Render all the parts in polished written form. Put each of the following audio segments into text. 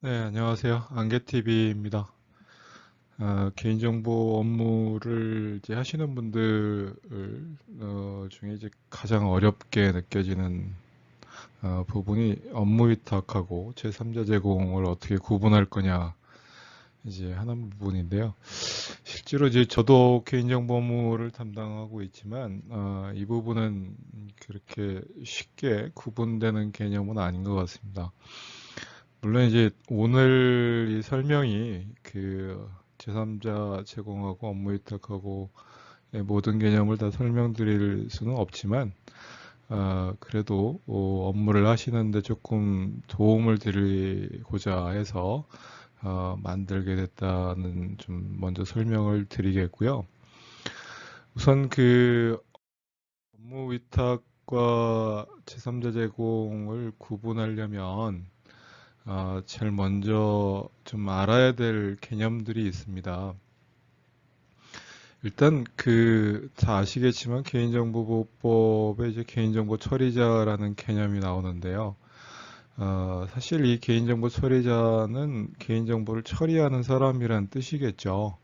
네, 안녕하세요. 안개TV입니다. 개인정보 업무를 이제 하시는 분들 중에 이제 가장 어렵게 느껴지는 부분이 업무 위탁하고 제3자 제공을 어떻게 구분할 거냐 이제 하는 부분인데요. 실제로 이제 저도 개인정보 업무를 담당하고 있지만 이 부분은 그렇게 쉽게 구분되는 개념은 아닌 것 같습니다. 물론 이제 오늘 이 설명이 그 제3자 제공하고 업무 위탁하고 모든 개념을 다 설명드릴 수는 없지만 그래도 업무를 하시는데 조금 도움을 드리고자 해서 만들게 됐다는 좀 먼저 설명을 드리겠고요. 우선 그 업무 위탁과 제3자 제공을 구분하려면 제일 먼저 좀 알아야 될 개념들이 있습니다. 일단 다 아시겠지만 개인정보보호법에 이제 개인정보 처리자라는 개념이 나오는데요. 사실 이 개인정보 처리자는 개인정보를 처리하는 사람이란 뜻이겠죠.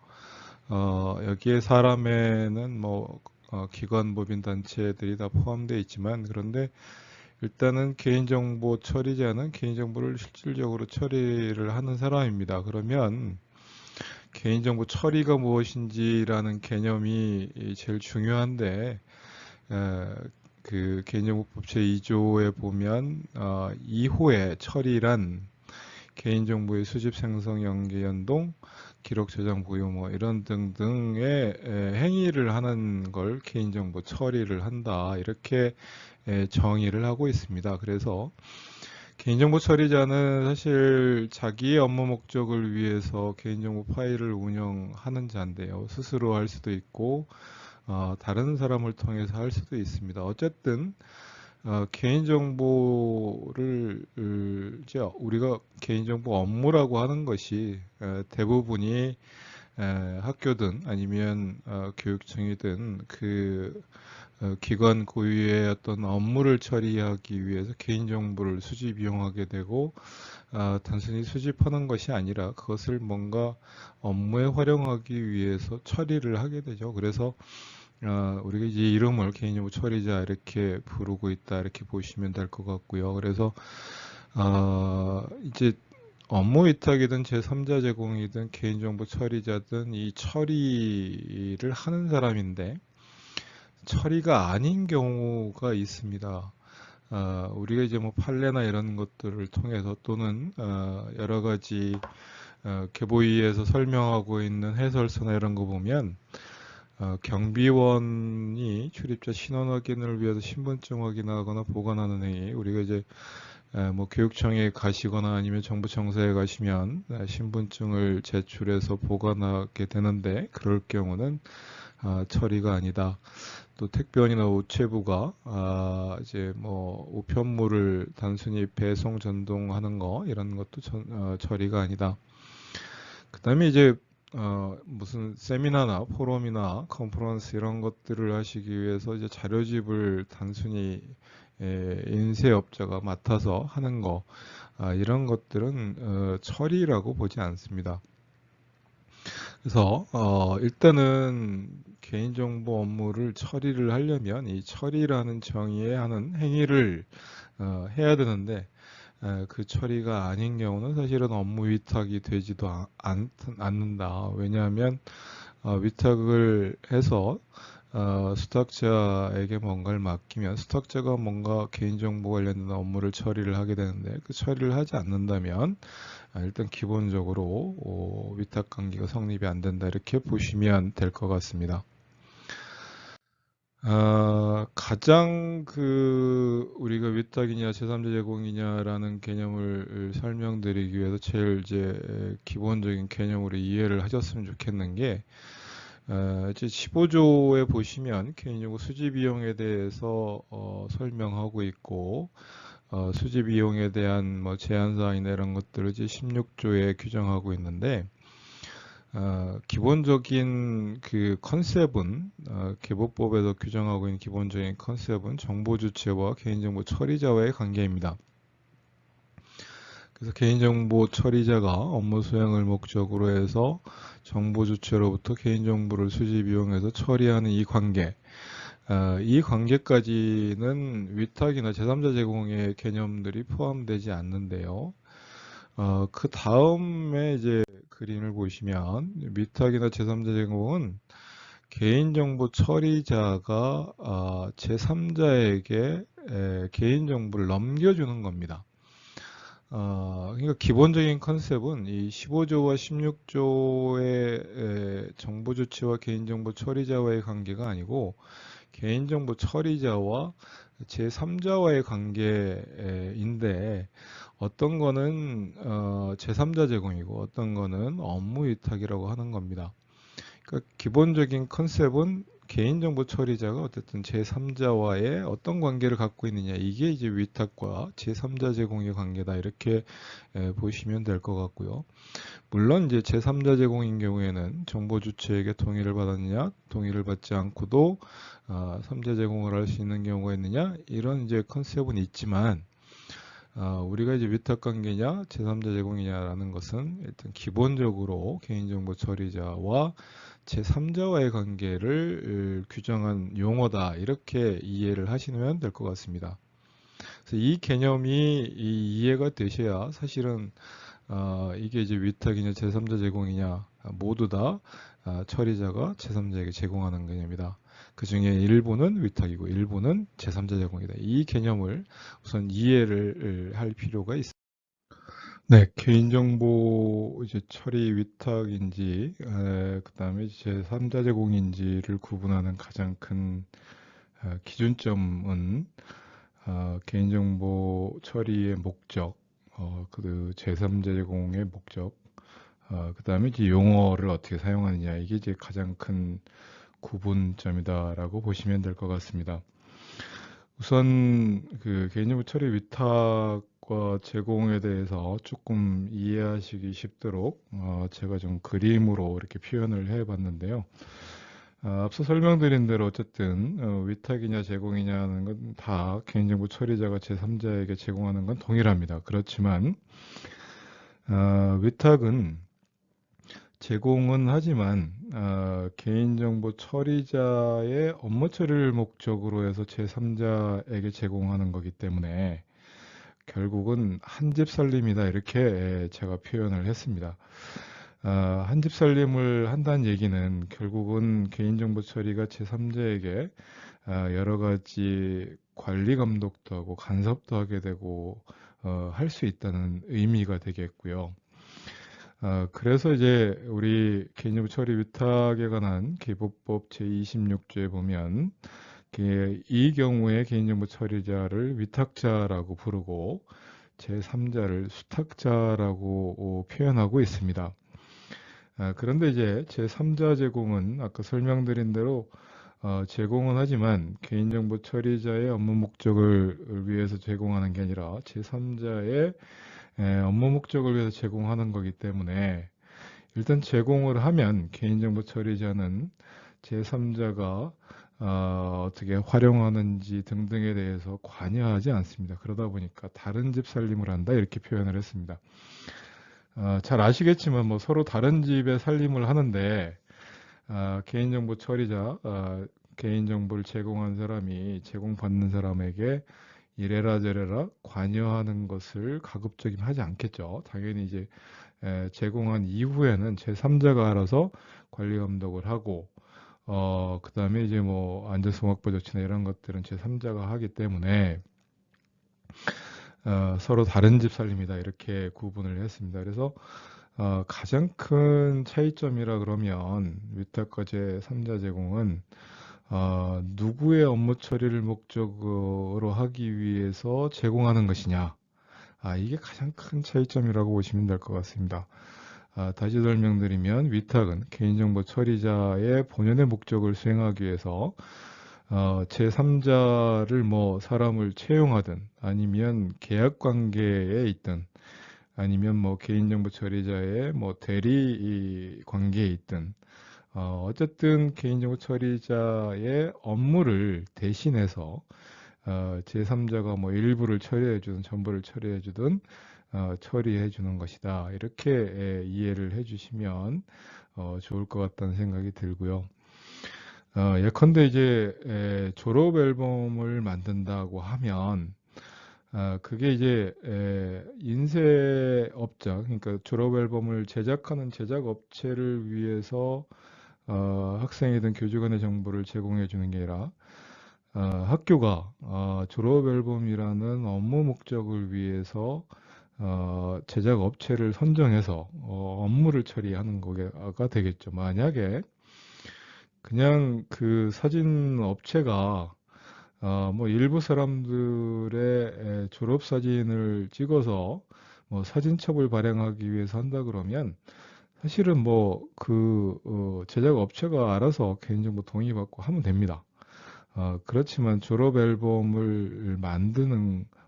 여기에 사람에는 뭐 기관, 법인, 단체들이 다 포함되어 있지만 그런데 일단은 개인정보 처리자는 개인정보를 실질적으로 처리를 하는 사람입니다. 그러면 개인정보 처리가 무엇인지라는 개념이 제일 중요한데, 에, 그 개인정보법 제2조에 보면 2호의 처리란 개인정보의 수집, 생성, 연계, 연동, 기록, 저장, 보유 뭐 이런 등등의 행위를 하는 걸 개인정보 처리를 한다. 이렇게 정의를 하고 있습니다. 그래서 개인정보 처리자는 사실 자기의 업무 목적을 위해서 개인정보 파일을 운영하는 자인데요. 스스로 할 수도 있고, 다른 사람을 통해서 할 수도 있습니다. 어쨌든, 개인정보를, 이제 우리가 개인정보 업무라고 하는 것이 대부분이 학교든 아니면 교육청이든 기관 고유의 어떤 업무를 처리하기 위해서 개인정보를 수집 이용하게 되고 단순히 수집하는 것이 아니라 그것을 뭔가 업무에 활용하기 위해서 처리를 하게 되죠. 그래서 우리가 이제 이름을 개인정보 처리자 이렇게 부르고 있다 이렇게 보시면 될 것 같고요. 그래서 이제 업무 위탁이든 제3자 제공이든 개인정보 처리자든 이 처리를 하는 사람인데 처리가 아닌 경우가 있습니다. 우리가 이제 뭐 판례나 이런 것들을 통해서 또는 여러 가지 계보위에서 설명하고 있는 해설서나 이런 거 보면 경비원이 출입자 신원 확인을 위해서 신분증 확인하거나 보관하는 행위, 우리가 이제 뭐 교육청에 가시거나 아니면 정부청사에 가시면 신분증을 제출해서 보관하게 되는데 그럴 경우는 처리가 아니다. 또 택배원이나 우체부가 이제 뭐 우편물을 단순히 배송 전동하는 거 이런 것도 처리가 아니다. 그다음에 이제 무슨 세미나나 포럼이나 컨퍼런스 이런 것들을 하시기 위해서 이제 자료집을 단순히 인쇄업자가 맡아서 하는 거 이런 것들은 처리라고 보지 않습니다. 그래서 일단은 개인정보 업무를 처리를 하려면 이 처리라는 정의에 하는 행위를 해야 되는데 그 처리가 아닌 경우는 사실은 업무 위탁이 되지도 않는다. 왜냐하면 위탁을 해서 수탁자에게 뭔가를 맡기면 수탁자가 뭔가 개인정보 관련된 업무를 처리를 하게 되는데 그 처리를 하지 않는다면 일단 기본적으로 위탁 관계가 성립이 안 된다 이렇게 보시면 될 것 같습니다. 가장 우리가 위탁이냐 제3자 제공이냐라는 개념을 설명드리기 위해서 제일 이제 기본적인 개념으로 이해를 하셨으면 좋겠는 게 이제 15조에 보시면 개인정보 수집 이용에 대해서 설명하고 있고 수집 이용에 대한 뭐 제한 사항이나 이런 것들을 이제 16조에 규정하고 있는데 기본적인 그 컨셉은 개보법에서 규정하고 있는 기본적인 컨셉은 정보 주체와 개인정보 처리자와의 관계입니다. 그래서 개인정보 처리자가 업무 수행을 목적으로 해서 정보 주체로부터 개인정보를 수집 이용해서 처리하는 이 관계, 이 관계까지는 위탁이나 제3자 제공의 개념들이 포함되지 않는데요. 그 다음에 이제 그림을 보시면 위탁이나 제3자 제공은 개인정보 처리자가 제3자에게 개인정보를 넘겨주는 겁니다. 그러니까 기본적인 컨셉은 이 15조와 16조의 정보 주체와 개인정보 처리자와의 관계가 아니고 개인정보 처리자와 제3자와의 관계인데 어떤 거는 제3자 제공이고 어떤 거는 업무 위탁이라고 하는 겁니다. 그러니까 기본적인 컨셉은 개인정보 처리자가 어쨌든 제3자와의 어떤 관계를 갖고 있느냐 이게 이제 위탁과 제3자 제공의 관계다 이렇게 보시면 될 것 같고요. 물론 이제 제3자 제공인 경우에는 정보 주체에게 동의를 받았느냐 동의를 받지 않고도 3자 제공을 할 수 있는 경우가 있느냐 이런 이제 컨셉은 있지만 우리가 이제 위탁 관계냐 제3자 제공이냐라는 것은 일단 기본적으로 개인정보 처리자와 제3자와의 관계를 규정한 용어다 이렇게 이해를 하시면 될 것 같습니다. 그래서 이 개념이 이해가 되셔야 사실은 이게 이제 위탁이냐 제3자 제공이냐 모두 다 처리자가 제3자에게 제공하는 개념이다. 그 중에 일부는 위탁이고 일부는 제3자 제공이다. 이 개념을 우선 이해를 할 필요가 있습니다. 네, 개인정보 이제 처리 위탁인지, 그다음에 제3자 제공인지를 구분하는 가장 큰 기준점은 개인정보 처리의 목적, 그 제3자 제공의 목적, 그다음에 이제 용어를 어떻게 사용하느냐 이게 이제 가장 큰 구분점이다라고 보시면 될 것 같습니다. 우선 그 개인정보 처리 위탁과 제공에 대해서 조금 이해하시기 쉽도록 제가 좀 그림으로 이렇게 표현을 해봤는데요. 앞서 설명드린 대로 어쨌든 위탁이냐 제공이냐는 건 다 개인정보 처리자가 제3자에게 제공하는 건 동일합니다. 그렇지만 위탁은 제공은 하지만 개인정보 처리자의 업무 처리를 목적으로 해서 제3자에게 제공하는 거기 때문에 결국은 한 집 살림이다 이렇게 제가 표현을 했습니다. 한 집 살림을 한다는 얘기는 결국은 개인정보 처리가 제3자에게 여러 가지 관리 감독도 하고 간섭도 하게 되고 할 수 있다는 의미가 되겠고요. 그래서 이제 우리 개인정보 처리 위탁에 관한 기본법 제26조에 보면 이 경우에 개인정보 처리자를 위탁자라고 부르고 제3자를 수탁자라고 표현하고 있습니다. 그런데 이제 제3자 제공은 아까 설명드린 대로 제공은 하지만 개인정보 처리자의 업무 목적을 위해서 제공하는 게 아니라 제3자의 업무 목적을 위해서 제공하는 거기 때문에 일단 제공을 하면 개인정보 처리자는 제3자가 어떻게 활용하는지 등등에 대해서 관여하지 않습니다. 그러다 보니까 다른 집 살림을 한다 이렇게 표현을 했습니다. 잘 아시겠지만 뭐 서로 다른 집에 살림을 하는데 개인정보 처리자, 개인정보를 제공한 사람이 제공받는 사람에게 이래라 저래라 관여하는 것을 가급적이면 하지 않겠죠. 당연히 이제 제공한 이후에는 제3자가 알아서 관리 감독을 하고 그 다음에 이제 뭐 안전성 확보 조치나 이런 것들은 제3자가 하기 때문에 서로 다른 집 살림이다 이렇게 구분을 했습니다. 그래서 가장 큰 차이점이라 그러면 위탁과 제3자 제공은 누구의 업무 처리를 목적으로 하기 위해서 제공하는 것이냐 이게 가장 큰 차이점이라고 보시면 될 것 같습니다. 다시 설명드리면 위탁은 개인정보 처리자의 본연의 목적을 수행하기 위해서 제3자를 뭐 사람을 채용하든 아니면 계약 관계에 있든 아니면 뭐 개인정보 처리자의 뭐 대리 관계에 있든 어쨌든 개인정보 처리자의 업무를 대신해서 제3자가 뭐 일부를 처리해 주든 전부를 처리해 주든 처리해 주는 것이다. 이렇게 이해를 해 주시면 좋을 것 같다는 생각이 들고요. 예컨대 이제 졸업 앨범을 만든다고 하면 그게 이제 인쇄 업자, 그러니까 졸업 앨범을 제작하는 제작 업체를 위해서 학생이든 교직원의 정보를 제공해 주는 게 아니라 학교가 졸업 앨범이라는 업무 목적을 위해서 제작 업체를 선정해서 업무를 처리하는 거가 되겠죠. 만약에 그냥 그 사진 업체가 뭐 일부 사람들의 졸업 사진을 찍어서 뭐 사진첩을 발행하기 위해서 한다 그러면 사실은 뭐 그 제작 업체가 알아서 개인정보 동의받고 하면 됩니다. 그렇지만 졸업 앨범을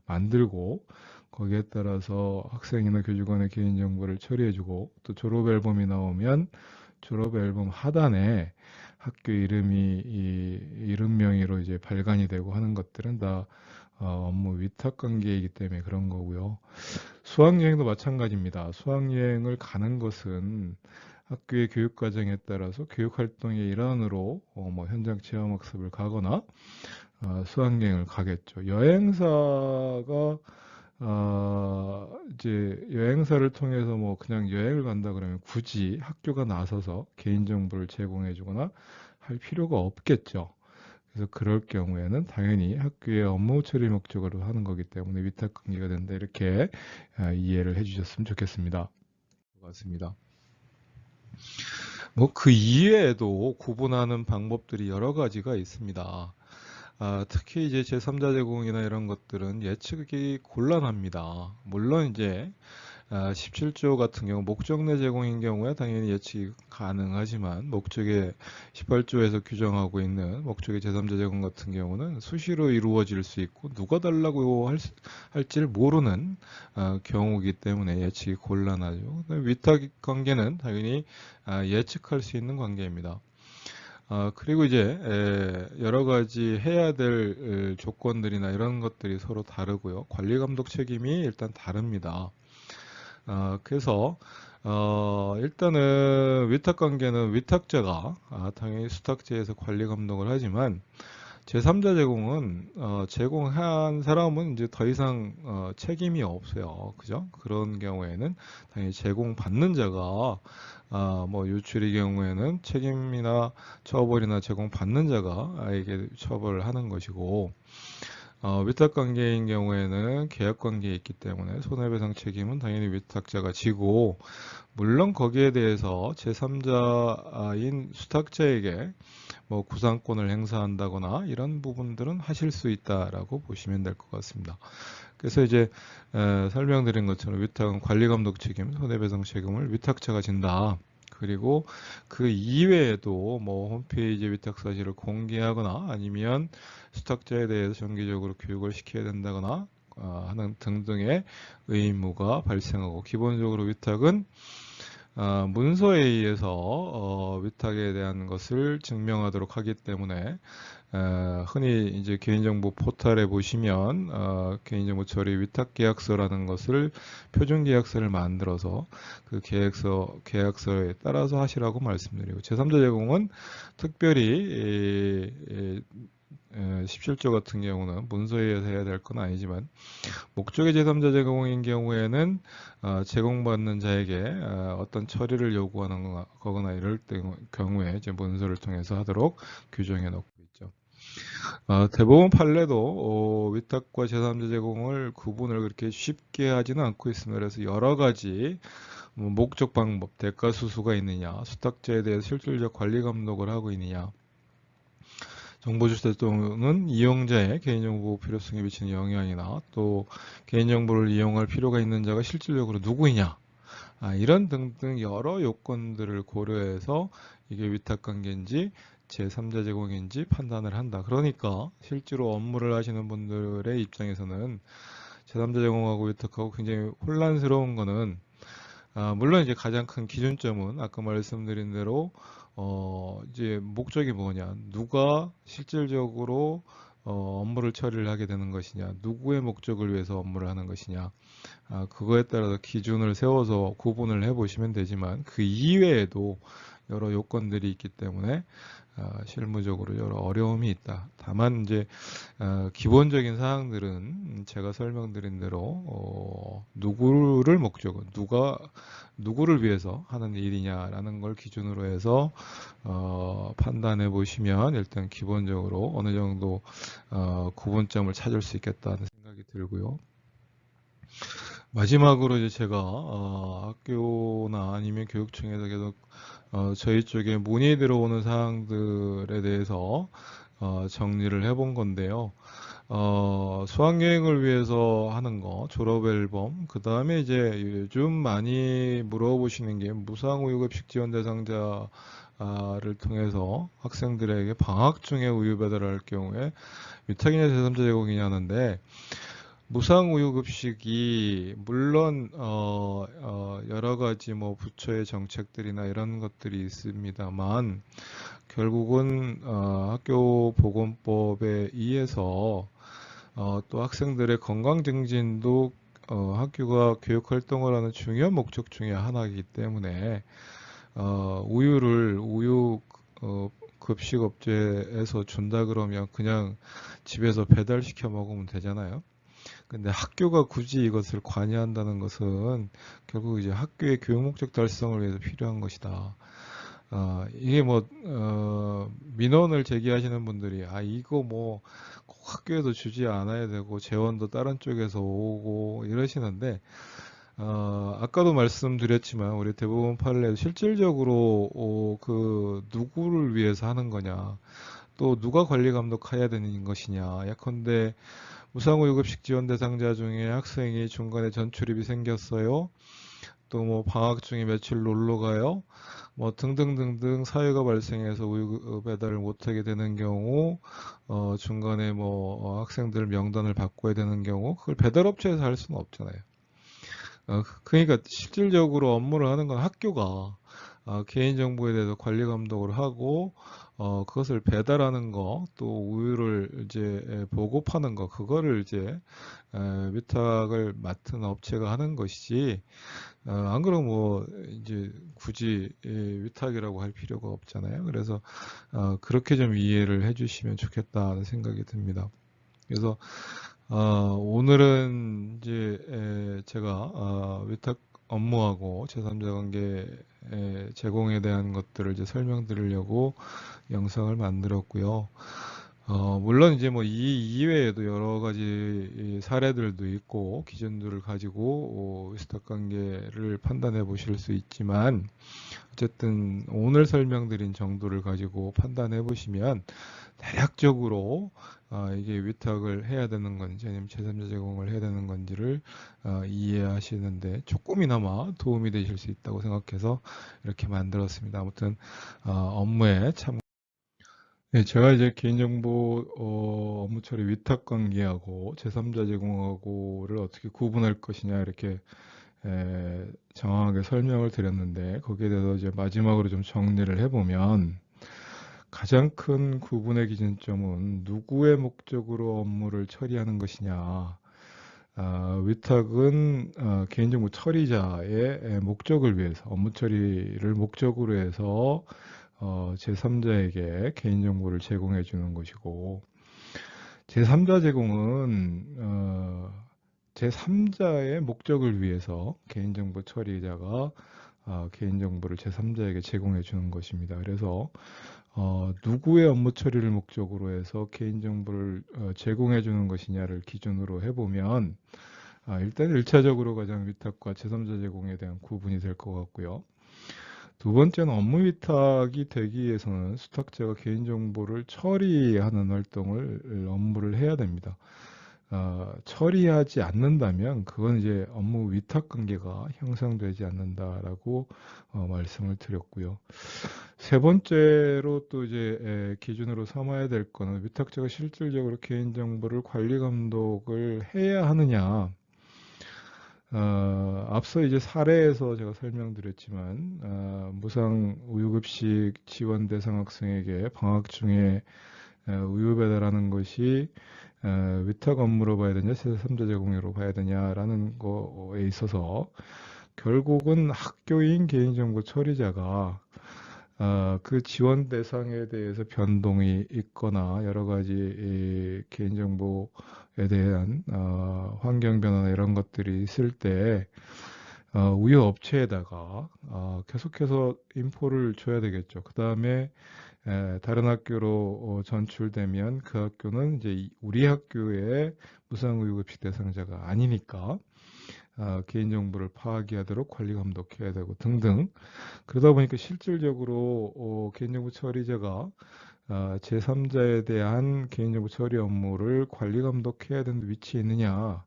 만들고 거기에 따라서 학생이나 교직원의 개인정보를 처리해주고 또 졸업 앨범이 나오면 졸업 앨범 하단에 학교 이름이 이름 명의로 이제 발간이 되고 하는 것들은 다 업무 위탁 관계이기 때문에 그런 거고요. 수학여행도 마찬가지입니다. 수학여행을 가는 것은 학교의 교육과정에 따라서 교육활동의 일환으로 뭐 현장 체험학습을 가거나 수학여행을 가겠죠. 여행사가 이제 여행사를 통해서 뭐 그냥 여행을 간다 그러면 굳이 학교가 나서서 개인정보를 제공해 주거나 할 필요가 없겠죠. 그래서 그럴 경우에는 당연히 학교의 업무 처리 목적으로 하는 거기 때문에 위탁 관계가 된다. 이렇게 이해를 해 주셨으면 좋겠습니다. 맞습니다. 뭐 그 이외에도 구분하는 방법들이 여러 가지가 있습니다. 특히 이제 제3자 제공이나 이런 것들은 예측이 곤란합니다. 물론 이제 17조 같은 경우 목적 내 제공인 경우에 당연히 예측이 가능하지만 목적의 18조에서 규정하고 있는 목적의 제3자 제공 같은 경우는 수시로 이루어질 수 있고 누가 달라고 할지를 모르는 경우이기 때문에 예측이 곤란하죠. 위탁 관계는 당연히 예측할 수 있는 관계입니다. 그리고 이제 여러 가지 해야 될 조건들이나 이런 것들이 서로 다르고요. 관리 감독 책임이 일단 다릅니다. 그래서 일단은 위탁 관계는 위탁자가 당연히 수탁자에서 관리 감독을 하지만 제3자 제공은 제공한 사람은 이제 더 이상 책임이 없어요. 그죠? 그런 경우에는 당연히 제공받는 자가 뭐 유출의 경우에는 책임이나 처벌이나 제공받는 자가 에게 처벌을 하는 것이고 위탁관계인 경우에는 계약관계에 있기 때문에 손해배상 책임은 당연히 위탁자가 지고 물론 거기에 대해서 제3자인 수탁자에게 뭐 구상권을 행사한다거나 이런 부분들은 하실 수 있다라고 보시면 될 것 같습니다. 그래서 이제 설명드린 것처럼 위탁은 관리감독 책임, 손해배상 책임을 위탁자가 진다. 그리고 그 이외에도 뭐 홈페이지 위탁 사실을 공개하거나 아니면 수탁자에 대해서 정기적으로 교육을 시켜야 된다거나 하는 등등의 의무가 발생하고 기본적으로 위탁은 문서에 의해서 위탁에 대한 것을 증명하도록 하기 때문에 흔히 이제 개인정보 포털에 보시면 개인정보 처리 위탁계약서라는 것을 표준계약서를 만들어서 그 계약서에 따라서 하시라고 말씀드리고 제3자 제공은 특별히 17조 같은 경우는 문서에 의해서 해야 될 건 아니지만 목적의 제3자 제공인 경우에는 제공받는 자에게 어떤 처리를 요구하는 거거나 이럴 경우에 이제 문서를 통해서 하도록 규정해 놓고 있죠. 대부분 판례도 위탁과 제3자 제공을 구분을 그렇게 쉽게 하지는 않고 있습니다. 그래서 여러 가지 뭐 목적 방법, 대가 수수가 있느냐, 수탁자에 대해서 실질적 관리 감독을 하고 있느냐, 정보 주체 또는 이용자의 개인정보 필요성에 미치는 영향이나 또 개인정보를 이용할 필요가 있는 자가 실질적으로 누구이냐 이런 등등 여러 요건들을 고려해서 이게 위탁관계인지 제3자 제공인지 판단을 한다. 그러니까 실제로 업무를 하시는 분들의 입장에서는 제3자 제공하고 위탁하고 굉장히 혼란스러운 거는 물론 이제 가장 큰 기준점은 아까 말씀드린 대로 이제 목적이 뭐냐, 누가 실질적으로 업무를 처리를 하게 되는 것이냐, 누구의 목적을 위해서 업무를 하는 것이냐, 그거에 따라서 기준을 세워서 구분을 해보시면 되지만 그 이외에도 여러 요건들이 있기 때문에 실무적으로 여러 어려움이 있다. 다만 이제 기본적인 사항들은 제가 설명드린 대로 누구를 목적으로 누구를 위해서 하는 일이냐라는 걸 기준으로 해서 판단해 보시면 일단 기본적으로 어느 정도 구분점을 찾을 수 있겠다는 생각이 들고요. 마지막으로 이제 제가 학교나 아니면 교육청에서 계속 저희 쪽에 문의 들어오는 사항들에 대해서 정리를 해본 건데요. 수학여행을 위해서 하는 거, 졸업 앨범, 그 다음에 이제 요즘 많이 물어보시는 게 무상우유급식 지원 대상자를 통해서 학생들에게 방학 중에 우유 배달할 경우에 위탁이냐 제3자 제공이냐 하는데, 무상우유급식이 물론 여러 가지 뭐 부처의 정책들이나 이런 것들이 있습니다만 결국은 학교보건법에 의해서 또 학생들의 건강 증진도 학교가 교육 활동을 하는 중요한 목적 중에 하나이기 때문에 우유 급식 업체에서 준다 그러면 그냥 집에서 배달시켜 먹으면 되잖아요. 근데 학교가 굳이 이것을 관여한다는 것은 결국 이제 학교의 교육 목적 달성을 위해서 필요한 것이다. 이게 뭐, 민원을 제기하시는 분들이, 이거 뭐, 꼭 학교에도 주지 않아야 되고, 재원도 다른 쪽에서 오고, 이러시는데, 아까도 말씀드렸지만, 우리 대부분 판례도 실질적으로, 누구를 위해서 하는 거냐, 또 누가 관리 감독해야 되는 것이냐, 예컨대, 무상우유급식 지원 대상자 중에 학생이 중간에 전출입이 생겼어요. 또 뭐 방학 중에 며칠 놀러 가요. 뭐 등등등등 사유가 발생해서 우유 배달을 못하게 되는 경우, 중간에 뭐 학생들 명단을 바꿔야 되는 경우, 그걸 배달업체에서 할 수는 없잖아요. 그러니까 실질적으로 업무를 하는 건 학교가 개인정보에 대해서 관리 감독을 하고 그것을 배달하는 거, 또 우유를 이제 보급하는 거, 그거를 이제 위탁을 맡은 업체가 하는 것이지, 안 그러면 뭐 이제 굳이 위탁이라고 할 필요가 없잖아요. 그래서 그렇게 좀 이해를 해주시면 좋겠다는 생각이 듭니다. 그래서 오늘은 이제 제가 위탁 업무하고 제3자 관계 제공에 대한 것들을 이제 설명드리려고 영상을 만들었고요. 물론 이제 뭐 이 이외에도 여러 가지 사례들도 있고 기준들을 가지고 위탁 관계를 판단해 보실 수 있지만, 어쨌든 오늘 설명드린 정도를 가지고 판단해 보시면 대략적으로 이게 위탁을 해야 되는 건지 아니면 제3자 제공을 해야 되는 건지를 이해하시는데 조금이나마 도움이 되실 수 있다고 생각해서 이렇게 만들었습니다. 아무튼 업무에 참. 네, 제가 이제 개인정보 업무 처리 위탁 관계하고 제3자 제공하고를 어떻게 구분할 것이냐 이렇게 정확하게 설명을 드렸는데, 거기에 대해서 이제 마지막으로 좀 정리를 해보면 가장 큰 구분의 기준점은 누구의 목적으로 업무를 처리하는 것이냐. 위탁은 개인정보 처리자의 목적을 위해서, 업무 처리를 목적으로 해서 제3자에게 개인정보를 제공해 주는 것이고, 제3자 제공은 제3자의 목적을 위해서 개인정보 처리자가 개인정보를 제3자에게 제공해 주는 것입니다. 그래서 누구의 업무 처리를 목적으로 해서 개인정보를 제공해 주는 것이냐를 기준으로 해보면 일단 1차적으로 가장 위탁과 제3자 제공에 대한 구분이 될 것 같고요. 두 번째는 업무 위탁이 되기 위해서는 수탁자가 개인정보를 처리하는 활동을 업무를 해야 됩니다. 처리하지 않는다면 그건 이제 업무 위탁 관계가 형성되지 않는다라고 말씀을 드렸고요. 세 번째로 또 이제 기준으로 삼아야 될 거는 위탁자가 실질적으로 개인정보를 관리 감독을 해야 하느냐. 앞서 이제 사례에서 제가 설명드렸지만 무상 우유급식 지원 대상 학생에게 방학 중에 우유 배달하는 것이 위탁 업무로 봐야 되냐, 제3자 제공으로 봐야 되냐라는 거에 있어서 결국은 학교인 개인정보 처리자가 그 지원 대상에 대해서 변동이 있거나 여러 가지 이 개인정보에 대한 환경 변화나 이런 것들이 있을 때 우유 업체에다가 계속해서 인포를 줘야 되겠죠. 그 다음에 다른 학교로 전출되면 그 학교는 이제 우리 학교의 무상우유급식 대상자가 아니니까 개인정보를 파악해야 하도록 관리 감독해야 되고 등등. 그러다 보니까 실질적으로 개인정보 처리자가 제3자에 대한 개인정보 처리 업무를 관리 감독해야 되는 위치에 있느냐.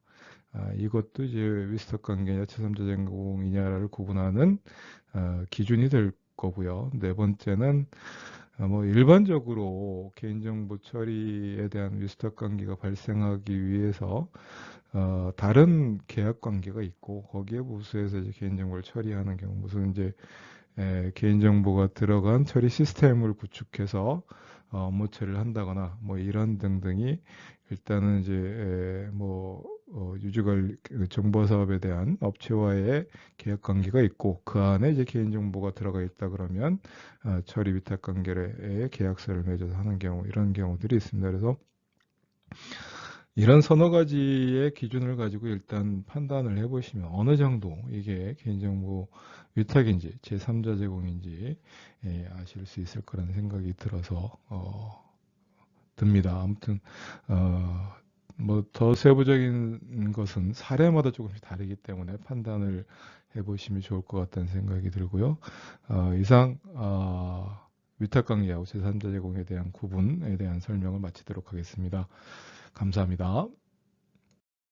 이것도 이제 위스탁 관계냐 제3자 제공이냐를 구분하는 기준이 될 거고요. 네 번째는 뭐 일반적으로 개인정보 처리에 대한 위스탁 관계가 발생하기 위해서 다른 계약 관계가 있고 거기에 부수해서 이제 개인정보를 처리하는 경우 무슨 이제 개인정보가 들어간 처리 시스템을 구축해서 업무 처리를 한다거나 뭐 이런 등등이 일단은 이제 유지관리 정보 사업에 대한 업체와의 계약 관계가 있고 그 안에 이제 개인정보가 들어가 있다 그러면 처리 위탁 관계의 계약서를 맺어서 하는 경우 이런 경우들이 있습니다. 그래서 이런 서너 가지의 기준을 가지고 일단 판단을 해보시면 어느 정도 이게 개인정보 위탁인지 제3자 제공인지 아실 수 있을 거라는 생각이 들어서 듭니다. 아무튼 뭐 더 세부적인 것은 사례마다 조금씩 다르기 때문에 판단을 해보시면 좋을 것 같다는 생각이 들고요. 이상 위탁관계하고 제3자 제공에 대한 구분에 대한 설명을 마치도록 하겠습니다. 감사합니다.